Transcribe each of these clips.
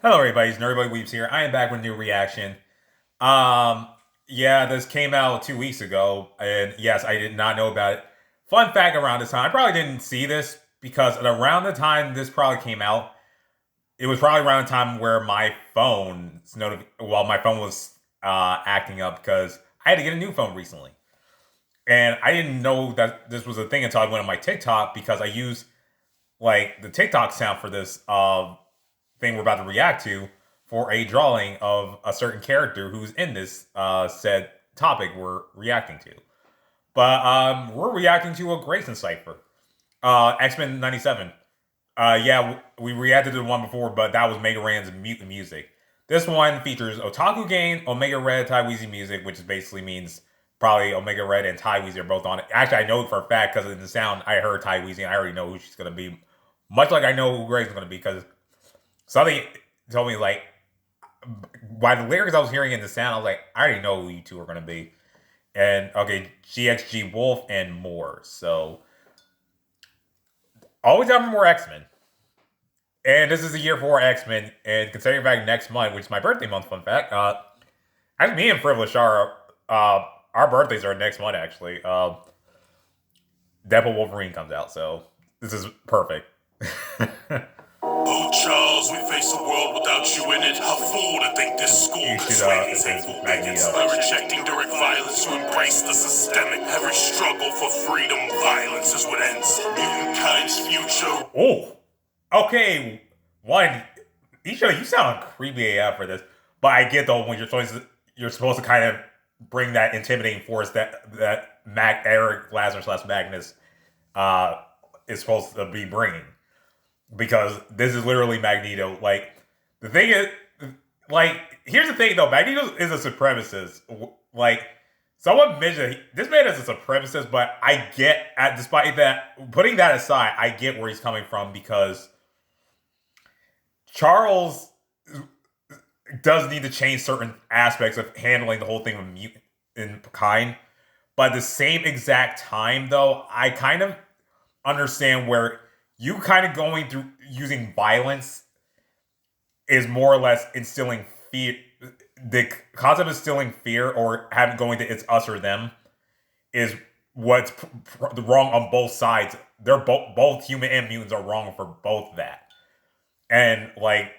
Hello, everybody. It's Nerdboy Weeps here. I am back with a new reaction. Um, yeah, this came out 2 weeks ago, and yes, I did not know about it. Fun fact around this time, I probably didn't see this because around the time this probably came out, it was probably around the time where my phone was acting up because I had to get a new phone recently, and I didn't know that this was a thing until I went on my TikTok because I use like the TikTok sound for this thing we're about to react to for a drawing of a certain character who's in this said topic we're reacting to. But we're reacting to a Grayson Cypher, X-Men '97. Yeah, we reacted to the one before, but that was Mega Ran's Mutant Music. This one features Otaku Game, Omega Red, Taiweezy Music, which basically means probably Omega Red and Taiweezy are both on it. Actually, I know for a fact because in the sound I heard Taiweezy and I already know who she's going to be. Much like I know who Grayson's going to be because something told me like by the lyrics I was hearing in the sound, I was like, I already know who you two are gonna be. And okay, GXG Wolf and more. So always have more X-Men. And this is the year for X-Men. And considering back next month, which is my birthday month, fun fact, actually me and Frivolous are our birthdays are next month actually. Deadpool Wolverine comes out, so this is perfect. Oh, Charles, we face a world without you in it. A fool to think this school could sway these hateful bigots. By rejecting direct violence, you embrace the systemic. Every struggle for freedom, violence is what ends humankind's future. Oh, okay. One, Isha, you sound creepy AF for this, but I get though when you're supposed to kind of bring that intimidating force that Eric Lazarus slash Magnus is supposed to be bringing, because this is literally Magneto. Like the thing is, like here's the thing though, Magneto is a supremacist. Like someone mentioned this man is a supremacist, but I get despite that, putting that aside, I get where he's coming from because Charles does need to change certain aspects of handling the whole thing with mutant in kind. But at the same exact time, though, I kind of understand where you kind of going through using violence is more or less instilling fear. The concept of instilling fear or having going to it's us or them is what's wrong on both sides. They're both human and mutants are wrong for both that. And like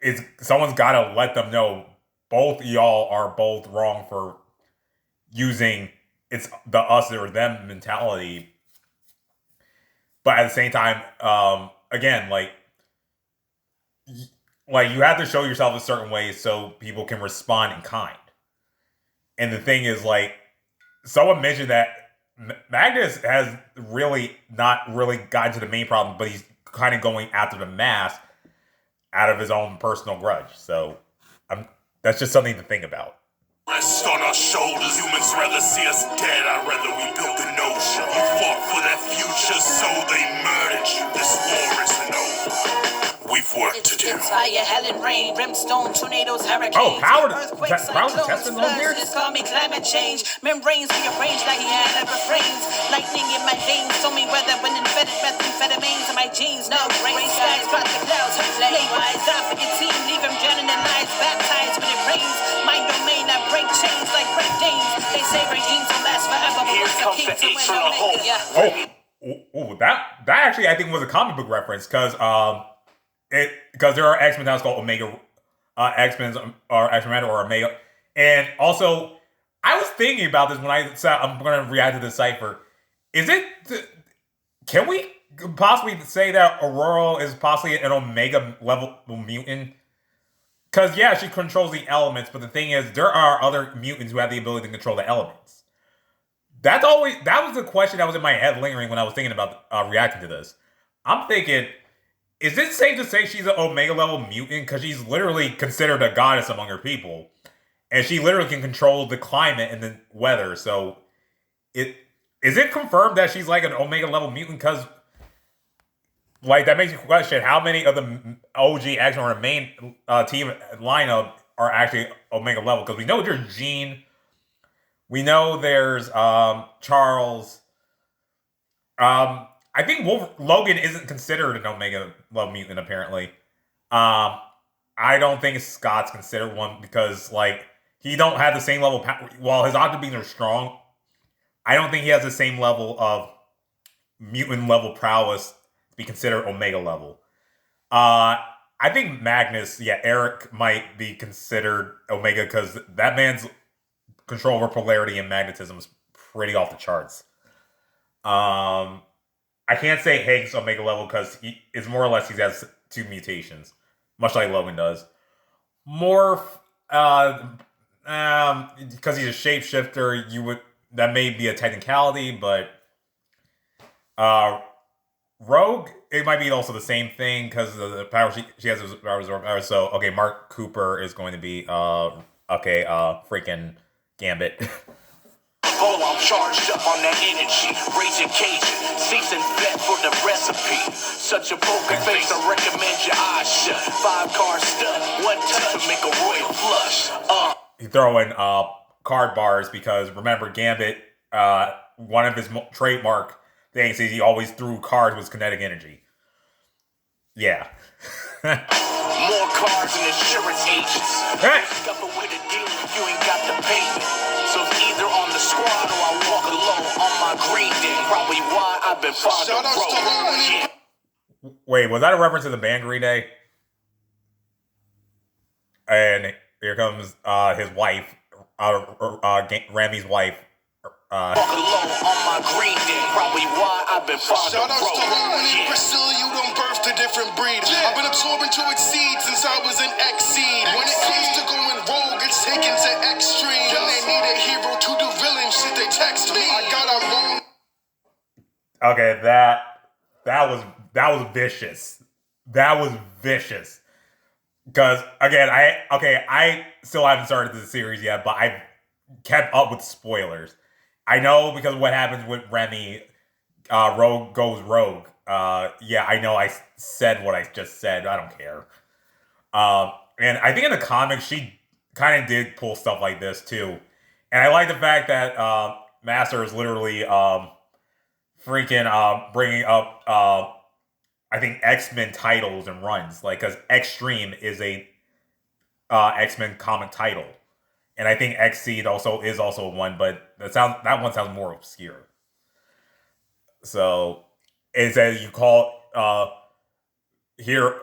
it's someone's got to let them know both y'all are both wrong for using it's the us or them mentality. But at the same time, again, like you have to show yourself a certain way so people can respond in kind. And the thing is, like someone mentioned that Magnus has really not really gotten to the main problem, but he's kind of going after the mass out of his own personal grudge. So that's just something to think about. Rest on our shoulders. Humans rather see us dead. I'd rather we built an ocean. You fought for that future, so they murdered you. This war isn't over. We've work to do. Fire, hell and rain, brimstone, tornadoes, hurricanes. Oh, power earthquakes, power cyclones, Tesla's on floods. here. Just call me climate change. Membranes rearranged like he had a refrains. Lightning in my veins, told me weather when infected methamphetamines in my jeans. No gray skies, drop the clouds. Lay wise, die for your team, leave him drowning in lies. Baptized when it rains. My domain, I break chains like Great Danes. They say regimes will last forever, but what's the key to win Omega? That actually I think was a comic book reference because there are X-Men that's called Omega, X-Men or X-Men or Omega, and also I was thinking about this when I said I'm going to react to the cipher. Is it? Can we possibly say that Aurora is possibly an Omega level mutant? Because yeah, she controls the elements, but the thing is, there are other mutants who have the ability to control the elements. That was the question that was in my head lingering when I was thinking about reacting to this. I'm thinking, is it safe to say she's an Omega level mutant? Because she's literally considered a goddess among her people. And she literally can control the climate and the weather. So, is it confirmed that she's like an Omega level mutant? Because, like, that makes you question how many of the OG X-Men or the main team lineup are actually Omega level. Because we know there's Jean. We know there's Charles. I think Logan isn't considered an Omega level mutant, apparently. I don't think Scott's considered one because, like, he don't have the same level. While his octa beams are strong, I don't think he has the same level of mutant level prowess to be considered Omega level. I think Magnus, Eric might be considered Omega because that man's control over polarity and magnetism is pretty off the charts. I can't say Hank's Omega level because it's more or less he has 2 mutations, much like Logan does. Morph, because he's a shapeshifter, that may be a technicality, but Rogue, it might be also the same thing because of the power she has. Power. So okay, Mark Cooper is going to be freaking Gambit. Oh, I'm charged up on that energy, raging Cajun, seasoned vet for the recipe. Such a poker face, I recommend your eyes shut. 5-card stuff, 1 touch to make a royal flush. You throw in card bars because remember Gambit, one of his trademark things is he always threw cards with kinetic energy. Yeah. More cards and insurance agents. Right. Discover with a deal if you ain't got the payment. So either on the squad or I walk alone on my green day. Probably why I've been fond of road. Yeah. Wait, was that a reference to the band Green Day? And here comes his wife, Rami's wife. Walk alone on my green day. Probably why I've been fond of road. Shout out to Harmony, Priscilla, you done birthed a different breed. I've been absorbing to its seed since I was an X-seed. When it comes to going rogue, it's taken to extreme. When they need a hero to do villain shit, they text me. I got a wrong. Okay, that was vicious. That was vicious. Because again, I still haven't started the series yet, but I've kept up with spoilers. I know because of what happens with Remy, Rogue goes rogue. I know I said what I just said. I don't care. And I think in the comics, she kind of did pull stuff like this too. And I like the fact that Master is literally bringing up I think X-Men titles and runs, like because Extreme is a X-Men comic title. And I think X-Seed is also one, but that one sounds more obscure. So it says you call a hero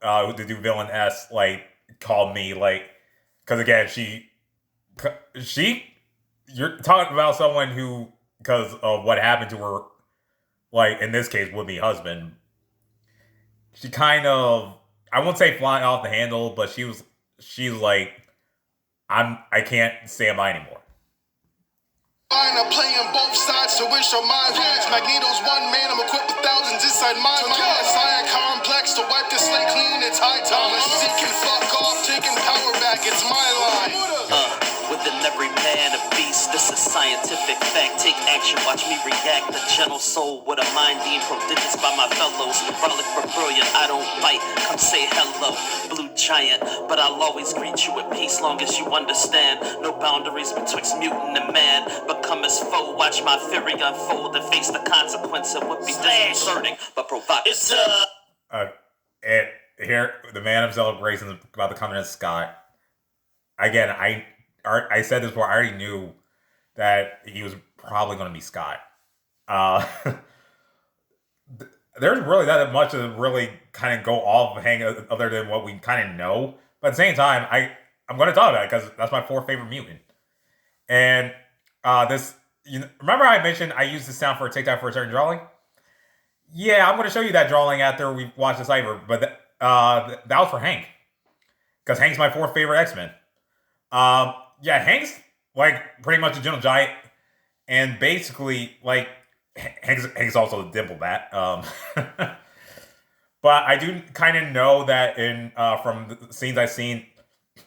to do villain S, like call me, like, because again you're talking about someone who, because of what happened to her, like in this case would be husband, she kind of, I won't say flying off the handle, but she's like, I can't stand by anymore. I'm playing both sides to ensure my rights. Magneto's one man, I'm equipped with thousands inside my mind. Science complex to wipe the slate clean, it's high time. Seeking fuck off, taking power back, it's my line. Within every man a beast, this is scientific fact. Take action, watch me react. The gentle soul with a mind deemed prodigious by my fellows. Relic for brilliant, I don't bite. Come say hello, blue giant. But I'll always greet you with peace, long as you understand. No boundaries betwixt mutant and man. Become his foe, watch my fury unfold and face the consequence of what be disconcerting but provocative. And here, the man of celebrations about to come in as Scott. Again, I said this before. I already knew that he was probably going to be Scott. There's really not much to really kind of go off of hang other than what we kind of know. But at the same time, I'm going to talk about it because that's my 4th favorite mutant. And remember I mentioned I used the sound for a TikTok for a certain drawing? Yeah, I'm going to show you that drawing after we watch the Cypher. But that was for Hank. Because Hank's my 4th favorite X-Men. Hank's like pretty much a gentle giant, and basically like Hank's also a dimple bat. But I do kind of know that in from the scenes I've seen,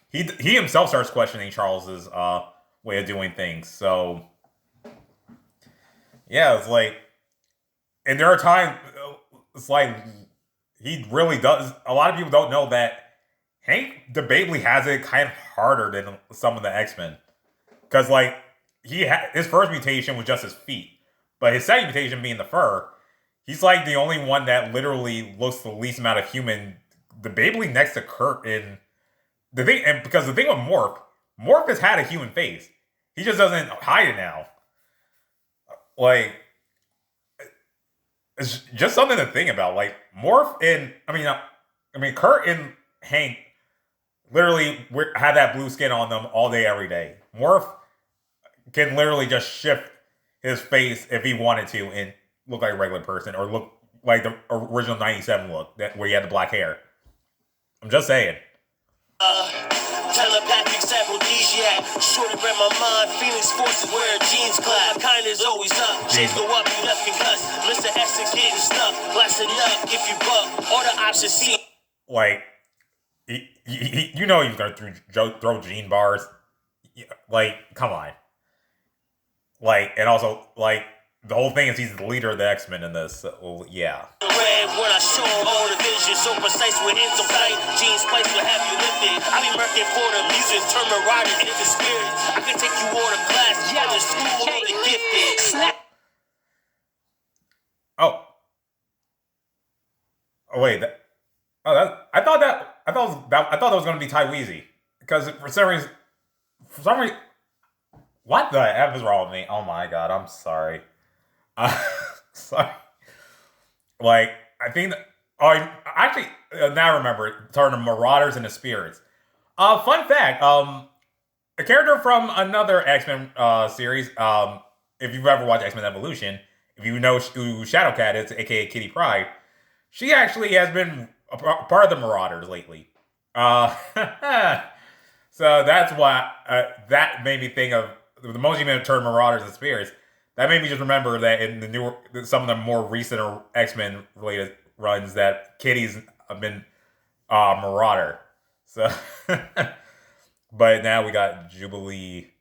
he himself starts questioning Charles's way of doing things. So yeah, it's like, and there are times it's like he really does. A lot of people don't know that Hank debatably has it kind of harder than some of the X-Men. Because, like, his first mutation was just his feet. But his second mutation being the fur, he's, like, the only one that literally looks the least amount of human the Beyblade next to Kurt in the thing, and because the thing with Morph has had a human face. He just doesn't hide it now. Like, it's just something to think about. Like Morph and Kurt and Hank literally had that blue skin on them all day, every day. Morph can literally just shift his face if he wanted to and look like a regular person, or look like the original 97 look, where he had the black hair. I'm just saying. Telepathic aphrodisiac. Shorty read my mind. Feelings forced to wear jeans clap. Kind is always up. Chains go up, you left concussed. Mr. Essex getting stuck. Blasting up if you buck. Or the option C. Like, you know he's gonna throw gene bars. Like, come on. Like, and also, like, the whole thing is he's the leader of the X-Men in this. So, yeah. Red when I show all the vision, so precise with ends tight. Jeans place will have you lifted. I be murking for the music, turn marauders into spirits. I can take you all to class, yeah, the school of the gifted. Oh wait, I thought that was gonna be Ty Weezy, because for some reason, what the F is wrong with me? Oh my god, I'm sorry. Sorry. Like, I think that, actually, now I remember it, talking to Marauders and the Spirits. Fun fact, a character from another X-Men series, if you've ever watched X-Men Evolution, if you know who Shadowcat is, aka Kitty Pryde, she actually has been a part of the Marauders lately. So that's why that made me think of the most you meant to turn Marauders and Spirits. That made me just remember that in the newer, some of the more recent X-Men related runs, that Kitty's been Marauder. So, but now we got Jubilee,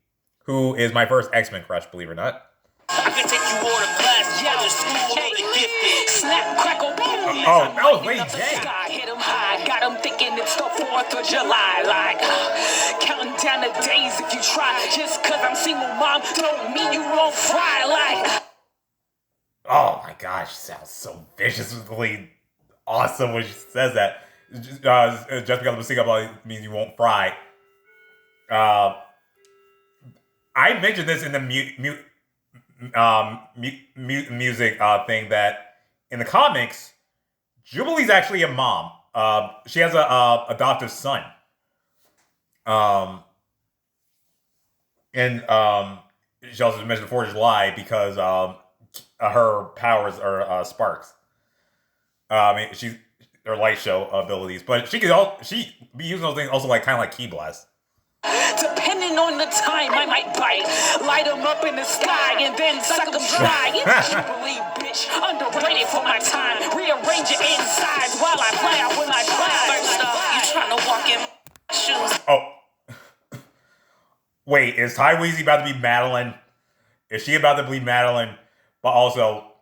who is my first X-Men crush, believe it or not. I can take you all to class, yeah, the school of the gifted. Snap, crackle, boom. Oh, that was Lady J. Hit 'em high, got 'em thinking it's the 4th of July. Like, counting down the days if you try. Just 'cause I'm single, mom, don't mean you won't fry. Like, oh my gosh, she sounds so viciously awesome when she says that. Just because I'm single means you won't fry. I mentioned this in the music thing, that in the comics, Jubilee's actually a mom. She has a adoptive son. And she also mentioned 4th of July because her powers are sparks. She's her light show abilities, but she be using those things also, like kind of like Key Blast. depending on the time, I might bite. Light 'em up in the sky and then suck 'em dry. Jubilee, bitch, underrated for my time. Rearrange your insides while I fly out when I fly. First off, you trying to walk in my shoes. Oh. Wait, is Ty Weezy about to be Madeline? Is she about to be Madeline? But also,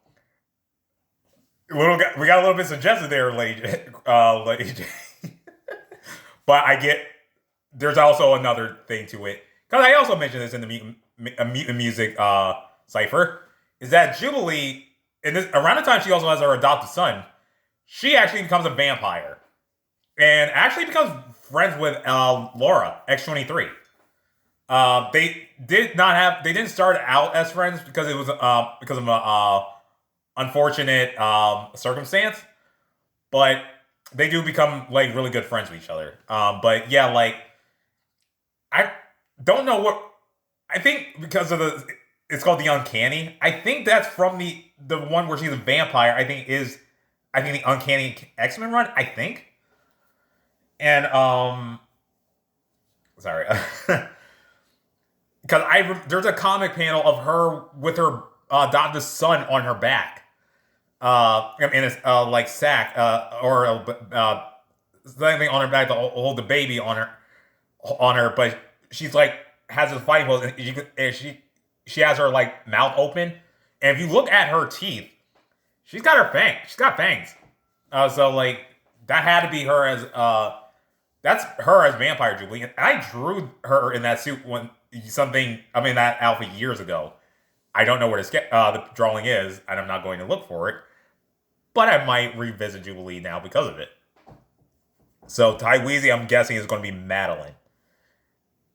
we got a little bit suggested there, Lady J. But I get, there's also another thing to it. Because I also mentioned this in the Mutant Music Cypher, is that Jubilee, around the time she also has her adopted son, she actually becomes a vampire. And actually becomes friends with Laura, X-23. They didn't start out as friends because it was because of an unfortunate circumstance, but they do become like really good friends with each other. But yeah, like I don't know what I think, because of it's called the Uncanny. I think that's from the one where she's a vampire. I think the Uncanny X-Men run. I think, and sorry. Because there's a comic panel of her with her adopted son on her back, in a like sack, or something on her back to hold the baby on her. But she's like has a fighting pose, and she has her like mouth open, and if you look at her teeth, she's got fangs. So like that had to be her as that's her as Vampire Jubilee. And I drew her in that suit that outfit years ago. I don't know where the drawing is, and I'm not going to look for it. But I might revisit Jubilee now because of it. So Tyweezy, I'm guessing, is going to be Madeline.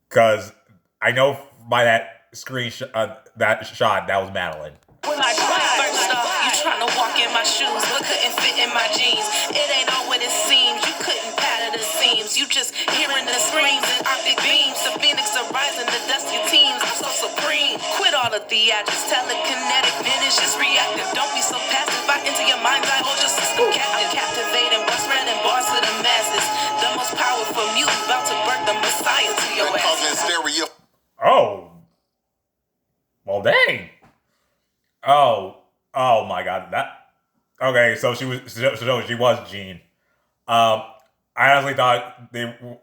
Because I know by that screenshot, that shot, that was Madeline. When I cried, first off, you trying to walk in my shoes, but couldn't fit in my jeans. It ain't all what it seems. You couldn't pattern the seams. You just hearing the screams and optic beams. The phoenix are rising, the dusty teams. I'm so supreme. Quit all the theatrics. Telekinetic finish is reactive. Don't be so passive. I enter your mind's eye, hold your system captive. I'm captivating, what's spreading bars to the masses. The most powerful mute, about to birth the messiah to your ass. Oh. Well, dang. Oh my God. Okay, so she was Jean. I honestly thought that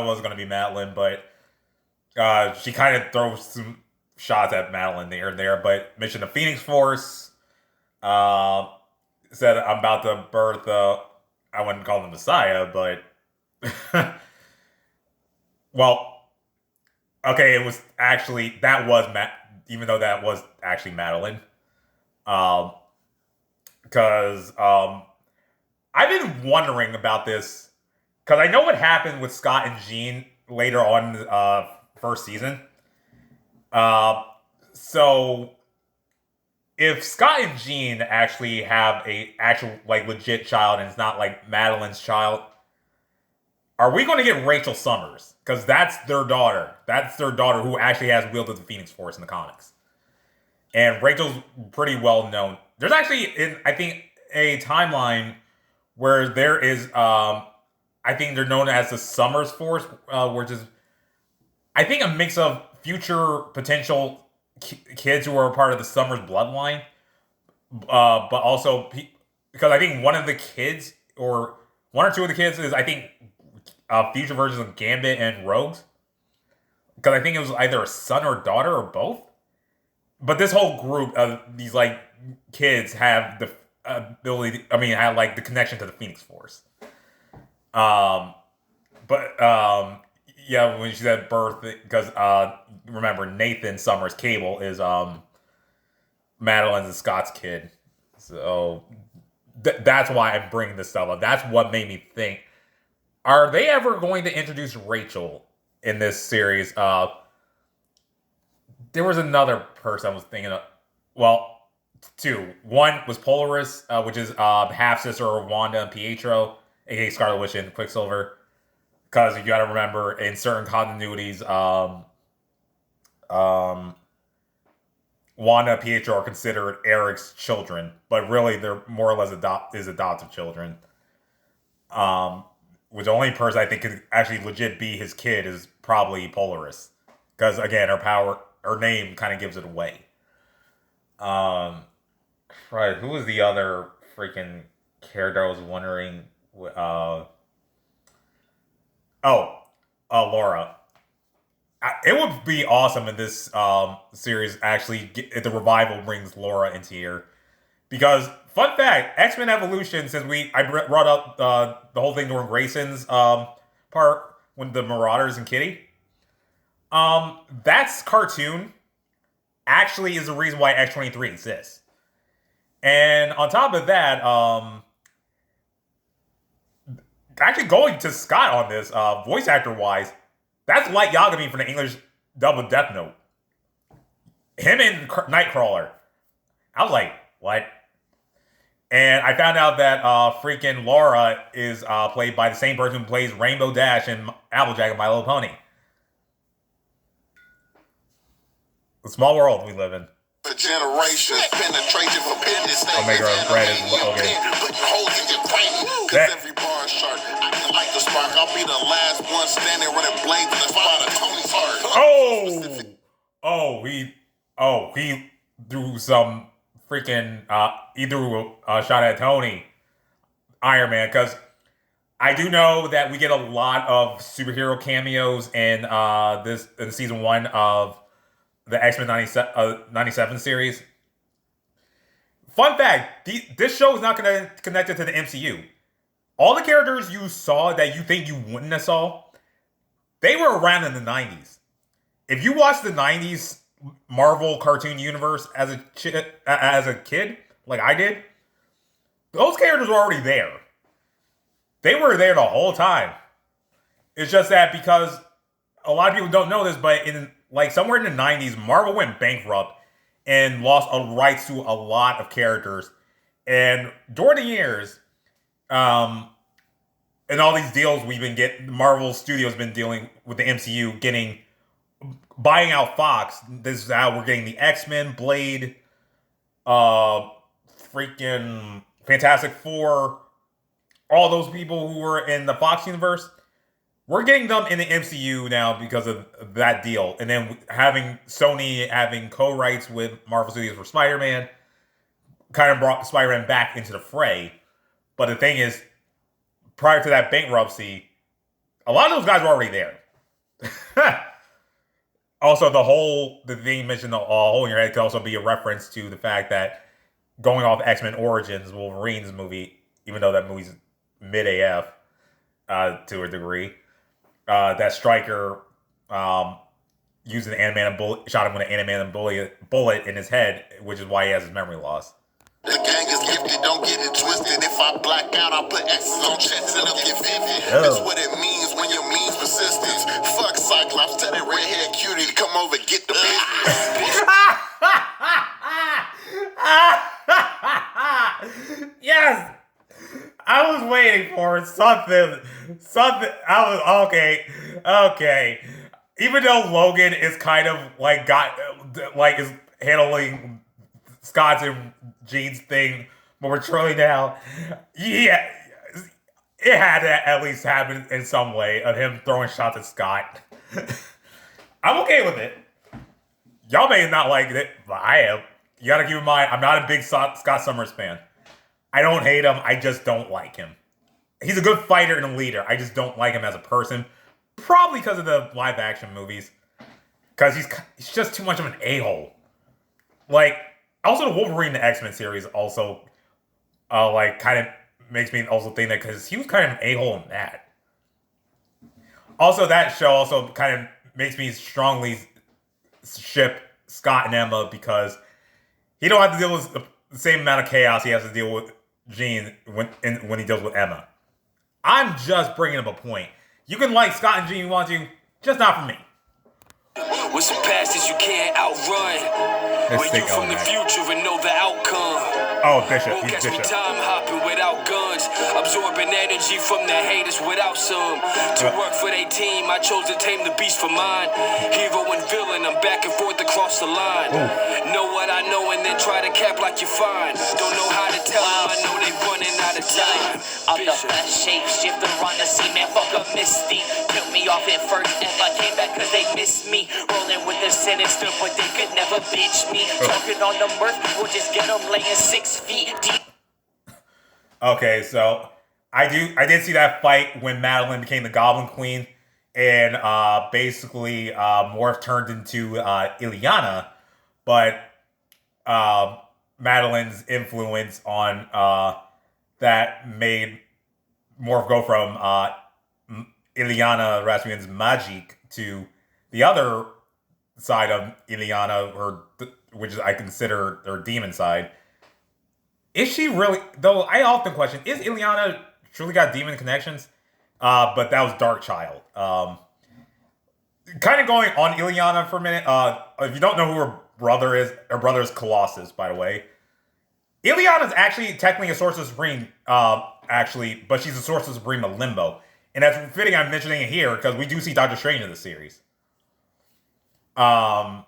was gonna be Madeline, but she kind of throws some shots at Madeline there. But Mission to Phoenix Force said I'm about to birth I wouldn't call him Messiah, but well, okay, it was actually even though that was actually Madeline. Because I've been wondering about this, because I know what happened with Scott and Jean later on in the first season. So if Scott and Jean actually have a actual like legit child and it's not like Madeline's child, are we going to get Rachel Summers? Because that's their daughter. That's their daughter who actually has wielded the Phoenix Force in the comics. And Rachel's pretty well known. There's actually, I think, a timeline where there is, I think they're known as the Summers Force, which is, I think, a mix of future potential kids who are a part of the Summers bloodline, but also, because I think one of the kids, or one or two of the kids is, I think, future versions of Gambit and Rogues. Because I think it was either a son or daughter or both. But this whole group of these like kids have the ability. Have like the connection to the Phoenix Force. Yeah, when she said birth, because remember Nathan Summers Cable is Madeline's and Scott's kid, so that's why I'm bringing this stuff up. That's what made me think: are they ever going to introduce Rachel in this series? There was another person I was thinking of. Well, two. One was Polaris, which is half-sister of Wanda and Pietro, aka Scarlet Witch and Quicksilver. Because you gotta remember, in certain continuities, Wanda and Pietro are considered Eric's children, but really they're more or less adoptive children. Which the only person I think could actually legit be his kid is probably Polaris. Because again, her name kind of gives it away. Right, who was the other freaking character I was wondering? Laura. It would be awesome in this series, actually, if the revival brings Laura into here. Because, fun fact, X-Men Evolution, since I brought up the whole thing during Grayson's part, with the Marauders and Kitty. That's cartoon actually is the reason why X-23 exists. And on top of that, actually going to Scott on this, voice actor wise, that's Light Yagami from the English dub of Death Note. Him and Nightcrawler. I was like, what? And I found out that freaking Laura is played by the same person who plays Rainbow Dash and Applejack in My Little Pony. The small world we live in. For generations, penetration for business. Omega Red is okay. Put holes in your brain, cause every bar is sharp. I can light the spark. I'll be the last one standing running blades in the spot of Tony's heart. He threw some freaking he threw a shot at Tony, Iron Man, because I do know that we get a lot of superhero cameos in in season 1 of the X-Men 97 series. Fun fact, this show is not connected to the MCU. All the characters you saw that you think you wouldn't have saw, they were around in the 90s. If you watched the 90s Marvel cartoon universe as a kid, like I did, those characters were already there. They were there the whole time. It's just that because a lot of people don't know this, but in like somewhere in the 90s, Marvel went bankrupt and lost rights to a lot of characters. And during the years, and all these deals we've been getting, Marvel Studios been dealing with the MCU, buying out Fox. This is how we're getting the X-Men, Blade, freaking Fantastic Four, all those people who were in the Fox universe. We're getting them in the MCU now because of that deal. And then having Sony having co-rights with Marvel Studios for Spider-Man kind of brought Spider-Man back into the fray. But the thing is, prior to that bankruptcy, a lot of those guys were already there. Also, the thing you mentioned, the hole in your head, could also be a reference to the fact that going off X-Men Origins, Wolverine's movie, even though that movie's mid-AF to a degree, that Stryker used an animated bullet, shot him with an animated bullet in his head, which is why he has his memory loss. The gang is gifted, don't get it twisted. If I black out, I'll put X's on checks and they'll get vivid. That's what it means when your means persistence. Fuck Cyclops, tell that redhead cutie to come over and get the business. Yes! I was waiting for something. I was okay. Even though Logan is kind of is handling Scott's and Jean's thing more maturely now, yeah, it had to at least happen in some way of him throwing shots at Scott. I'm okay with it. Y'all may not like it, but I am. You gotta keep in mind, I'm not a big Scott Summers fan. I don't hate him, I just don't like him. He's a good fighter and a leader. I just don't like him as a person. Probably because of the live action movies. Because he's just too much of an a-hole. Like, also the Wolverine the X-Men series also kind of makes me also think that because he was kind of an a-hole in that. Also, that show also kind of makes me strongly ship Scott and Emma because he don't have to deal with the same amount of chaos he has to deal with Jean when he deals with Emma. I'm just bringing up a point. You can like Scott and Jean you want to, just not for me. With some passes you can't outrun. When you from the future and know the outcome. Oh, Bishop. Won't He's catch me Bishop. time hopping without guns. Absorbing energy from the haters without some. To work for their team, I chose to tame the beast for mine. Hero and villain, I'm back and forth across the line. Know what I know and then try to cap like you're fine. Don't know how to tell them, I know they running out of time. I'm the best shapeshifter on the scene, man, fuck up Misty. Killed me off at first and I came back cause they missed me. Rolling with the sinister, but they could never bitch me. Talking on the mirth, we'll just get them laying 6 feet deep. Okay, so I did see that fight when Madeline became the Goblin Queen and basically Morph turned into Ileana, but Madeline's influence on that made Morph go from Ileana Rasputin's magic to the other side of Ileana, which is I consider her demon side. Is she really? Though I often question, is Ileana truly got demon connections? But that was Darkchild. Kind of going on Ileana for a minute. If you don't know who her brother is Colossus, by the way. Ileana is actually technically a Sorcerer Supreme, but she's a Sorcerer Supreme of Limbo. And that's fitting I'm mentioning it here, because we do see Doctor Strange in the series. I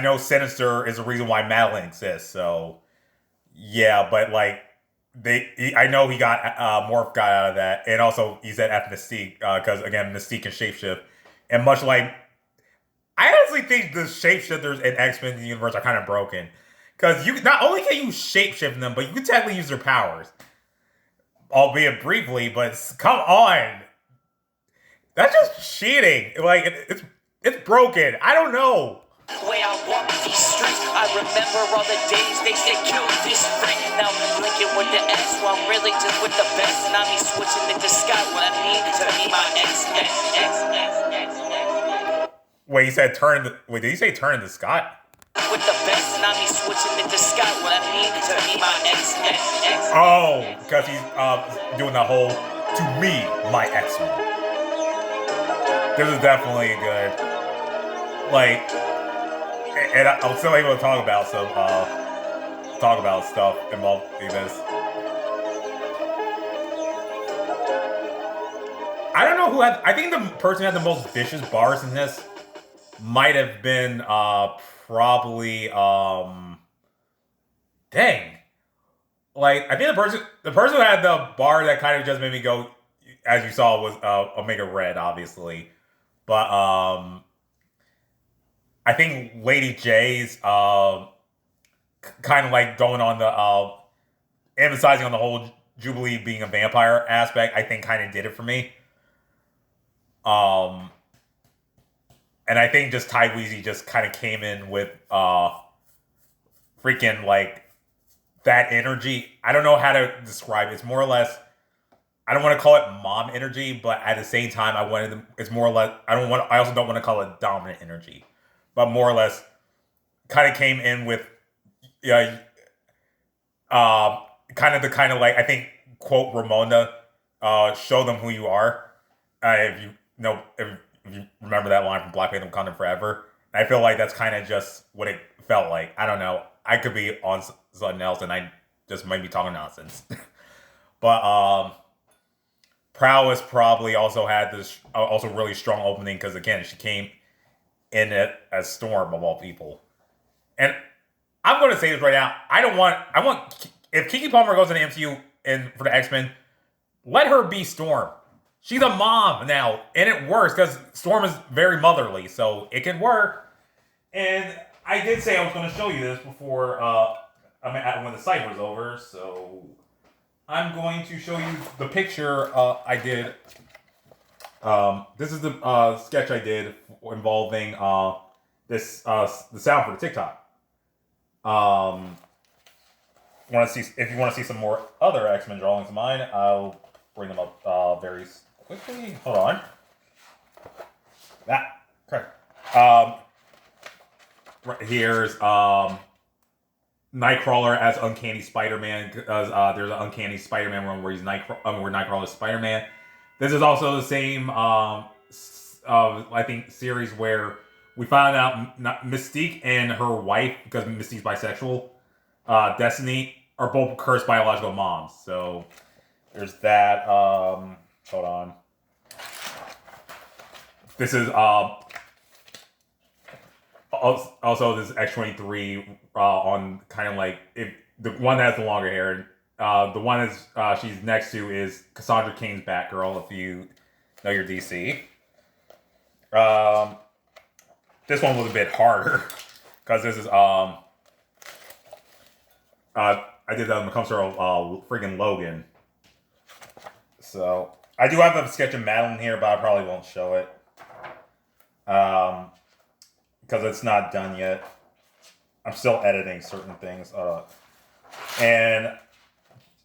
know Sinister is the reason why Madeline exists, so yeah, but like I know he got Morph got out of that, and also he said F Mystique because again Mystique can shapeshift, and much like I honestly think the shapeshifters in X-Men universe are kind of broken because you not only can you shapeshift them, but you can technically use their powers, albeit briefly. But come on, that's just cheating. Like it's broken. I don't know. Way I walk these streets, I remember all the days they said kill this freak. Now I'm blinking with the S, well I'm really just with the best, and I'm switching it to Scott. What I mean to be my X. Wait, he said turn. Wait, did he say turn into Scott? With the best, and I'm switching it to Scott. What I mean to be my X. Oh, because he's doing the whole "to me, my X-Men." This is definitely good. Like, and I'm still able to talk about stuff involving this. I don't know who had. I think the person who had the most vicious bars in this might have been probably dang. Like, I think the person who had the bar that kind of just made me go, as you saw, was Omega Red, obviously. But I think Lady J's kind of like going on the emphasizing on the whole Jubilee being a vampire aspect, I think kind of did it for me. And I think just Ty Weezy just kind of came in with freaking like that energy. I don't know how to describe it. It's more or less, I don't want to call it mom energy, but at the same time, it's more or less, I also don't want to call it dominant energy, but more or less kind of came in with, kind of like, I think, quote Ramona, show them who you are. If you remember that line from Black Panther Wakanda Forever. And I feel like that's kind of just what it felt like. I don't know. I could be on something else and I just might be talking nonsense. But Prowess probably also had this also really strong opening because, again, she came in it as Storm of all people. And I'm going to say this right now. If Keke Palmer goes in the MCU and for the X-Men, let her be Storm. She's a mom now, and it works because Storm is very motherly, so it can work. And I did say I was going to show you this before when the Cypher's over, so I'm going to show you the picture I did. This is the sketch I did involving the sound for the TikTok. If you want to see some more other X-Men drawings of mine, I'll bring them up very quickly. Hold on. Correct. Right here's Nightcrawler as Uncanny Spider-Man. There's an Uncanny Spider-Man one where where Nightcrawler is Spider-Man. This is also the same, I think, series where we found out Mystique and her wife, because Mystique's bisexual, Destiny, are both cursed biological moms. So there's that. Hold on. This is also this X-23 on kind of like the one that has the longer hair. The one is she's next to is Cassandra Cain's Batgirl, if you know your DC. This one was a bit harder because this is I did that when it comes to friggin' Logan. So I do have a sketch of Madeline here, but I probably won't show it because it's not done yet. I'm still editing certain things, and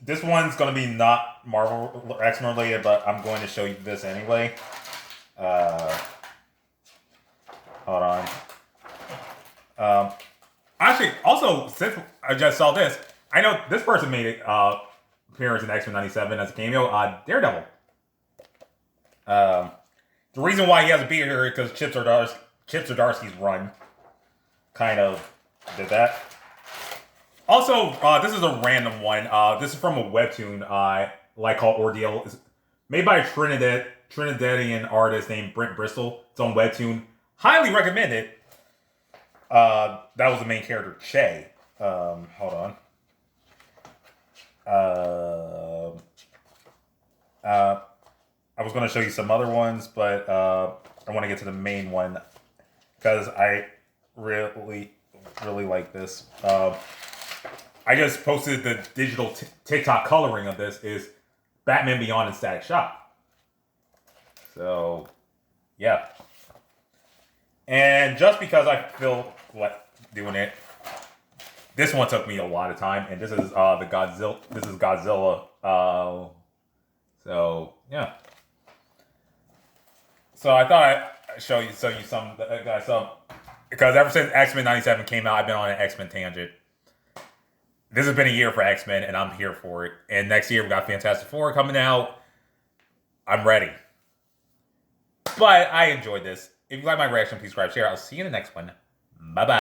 this one's going to be not Marvel or X-Men related, but I'm going to show you this anyway. Hold on. Actually, also, since I just saw this, I know this person made an appearance in X-Men 97 as a cameo. Daredevil. The reason why he has a beard here is because Chip Zdarsky's run kind of did that. Also, this is a random one. This is from a webtoon called Ordeal. It's made by a Trinidadian artist named Brent Bristol. It's on webtoon. Highly recommended. That was the main character, Che. Hold on. I was going to show you some other ones, but I want to get to the main one because I really like this. I just posted the digital TikTok coloring of this is Batman Beyond and Static Shock. So, yeah. And just because I feel like doing it, this one took me a lot of time, and this is Godzilla. This is Godzilla. So yeah. So I thought I'd show you some guys. So because ever since X-Men 97 came out, I've been on an X-Men tangent. this has been a year for X-Men, and I'm here for it. And next year, we got Fantastic Four coming out. I'm ready. But I enjoyed this. If you like my reaction, please subscribe, share. I'll see you in the next one. Bye-bye.